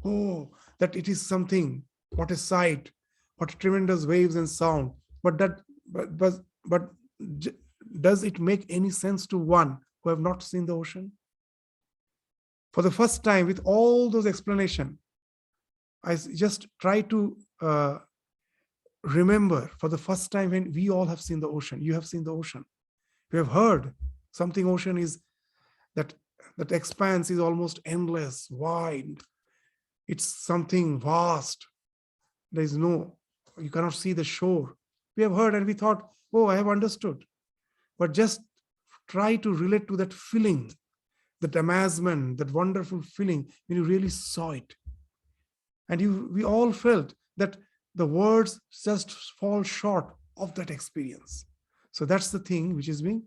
Oh, that it is something. What a sight. what tremendous waves and sound. But that, but does it make any sense to one who have not seen the ocean? For the first time, with all those explanations, I just try to remember for the first time when we all have seen the ocean. You have seen the ocean. You have heard something. Ocean is that expanse is almost endless, wide. It's something vast. There is no, you cannot see the shore. We have heard and we thought, oh, I have understood. But just try to relate to that feeling, that amazement, that wonderful feeling when you really saw it. And we all felt that the words just fall short of that experience. So that's the thing which is being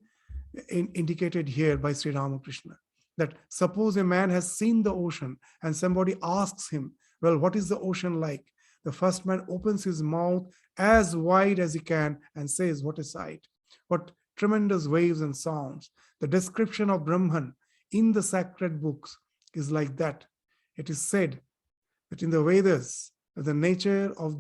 indicated here by Sri Ramakrishna. That suppose a man has seen the ocean and somebody asks him, well, what is the ocean like? The first man opens his mouth as wide as he can and says, what a sight, what tremendous waves and sounds. The description of Brahman in the sacred books is like that. It is said that in the Vedas, the nature of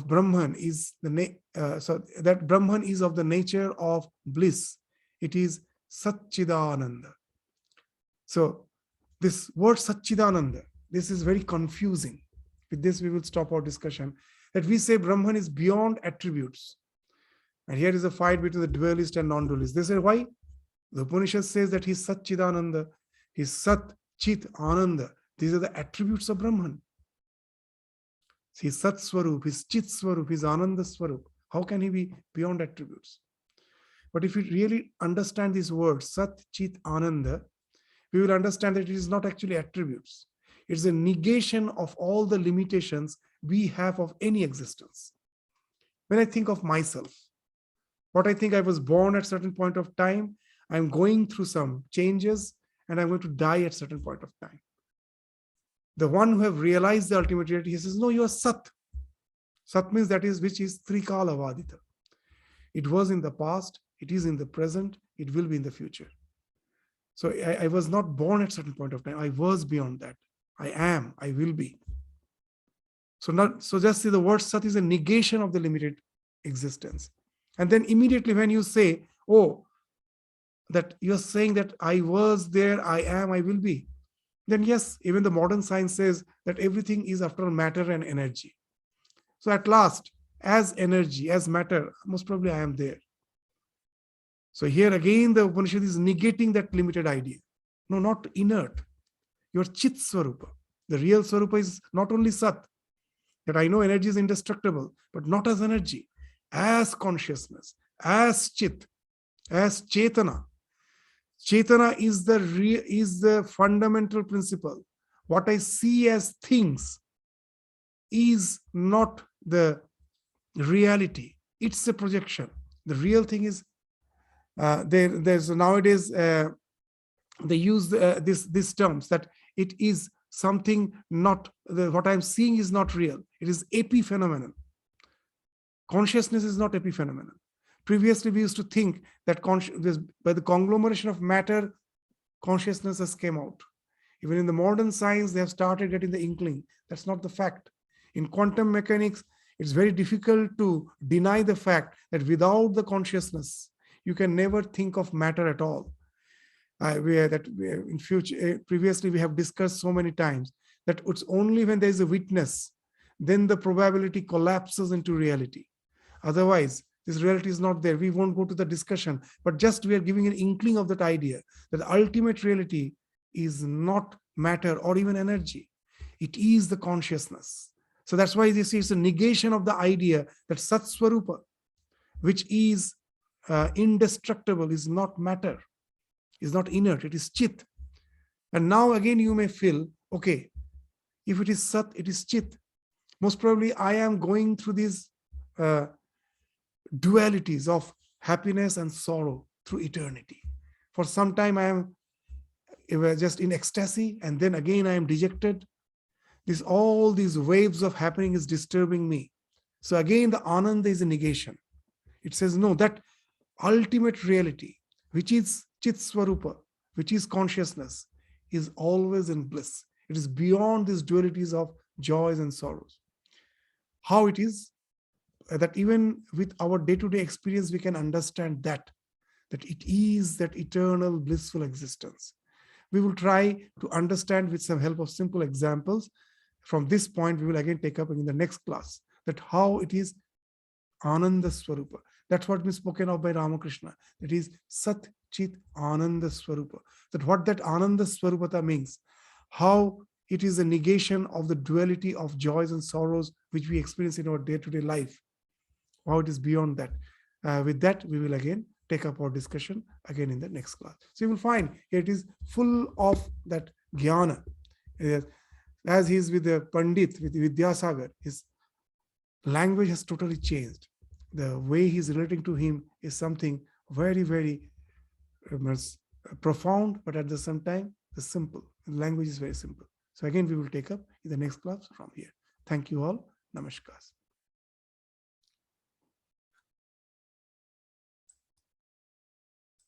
Brahman is that Brahman is of the nature of bliss. It is Satchidananda. So this word Satchidananda, this is very confusing. With this, we will stop our discussion. That we say Brahman is beyond attributes. And here is a fight between the dualist and non-dualist. They say, why? The Upanishad says that he is Satchidananda, he is Sat, Chit, Ananda. These are the attributes of Brahman. He is Sat Swarup, he is Chit Swarup, he is Ananda Swarup. How can he be beyond attributes? But if we really understand this word, Sat, Chit, Ananda, we will understand that it is not actually attributes. It's a negation of all the limitations we have of any existence. When I think of myself, what I think, I was born at a certain point of time, I'm going through some changes, and I'm going to die at a certain point of time. The one who have realized the ultimate reality, he says, no, you are Sat. Sat means that is which is Trikala Vadita. It was in the past, it is in the present, it will be in the future. So I was not born at a certain point of time. I was beyond that. I am, I will be. So just see, the word Sat is a negation of the limited existence. And then immediately when you say, oh, that you're saying that I was there, I am, I will be, then yes, even the modern science says that everything is after all matter and energy. So at last, as energy, as matter, most probably I am there. So here again, the Upanishad is negating that limited idea. No, not inert. Your Chit Swarupa. The real Swarupa is not only Sat, that I know energy is indestructible, but not as energy, as consciousness, as Chit, as Chetana. Chetana is the fundamental principle. What I see as things is not the reality. It's a projection. The real thing is there's nowadays they use these terms that it is something not what I'm seeing is not real. It is epiphenomenal. Consciousness is not epiphenomenal. Previously, we used to think that by the conglomeration of matter, consciousness has came out. Even in the modern science, they have started getting the inkling. That's not the fact. In quantum mechanics, it's very difficult to deny the fact that without the consciousness, you can never think of matter at all. Previously, we have discussed so many times that it's only when there is a witness, then the probability collapses into reality. Otherwise, this reality is not there. We won't go to the discussion, but just we are giving an inkling of that idea that the ultimate reality is not matter or even energy. It is the consciousness. So that's why this is a negation of the idea that Sat Swarupa, which is indestructible, is not matter, is not inert, it is Chit. And now again you may feel, okay, if it is Sat, it is Chit. Most probably I am going through these dualities of happiness and sorrow through eternity. For some time I am just in ecstasy, and then again I am dejected. All these waves of happening is disturbing me. So again the Ananda is a negation. It says no, that ultimate reality, which is Chit Swarupa, which is consciousness, is always in bliss. It is beyond these dualities of joys and sorrows. how it is that even with our day-to-day experience, we can understand that it is that eternal blissful existence. We will try to understand with some help of simple examples. From this point, we will again take up in the next class that how it is Ananda Swarupa. That's what is spoken of by Ramakrishna. That is Sat Chit Ananda Swarupa. That what that Ananda Swarupata means, how it is a negation of the duality of joys and sorrows which we experience in our day-to-day life, how it is beyond that. With that, we will again take up our discussion again in the next class. So you will find it is full of that jnana. As he is with the Pandit, with Vidyasagar, his language has totally changed. The way he's relating to him is something very, very profound, but at the same time, the simple. The language is very simple. So again, we will take up in the next class from here. Thank you all. Namaskar.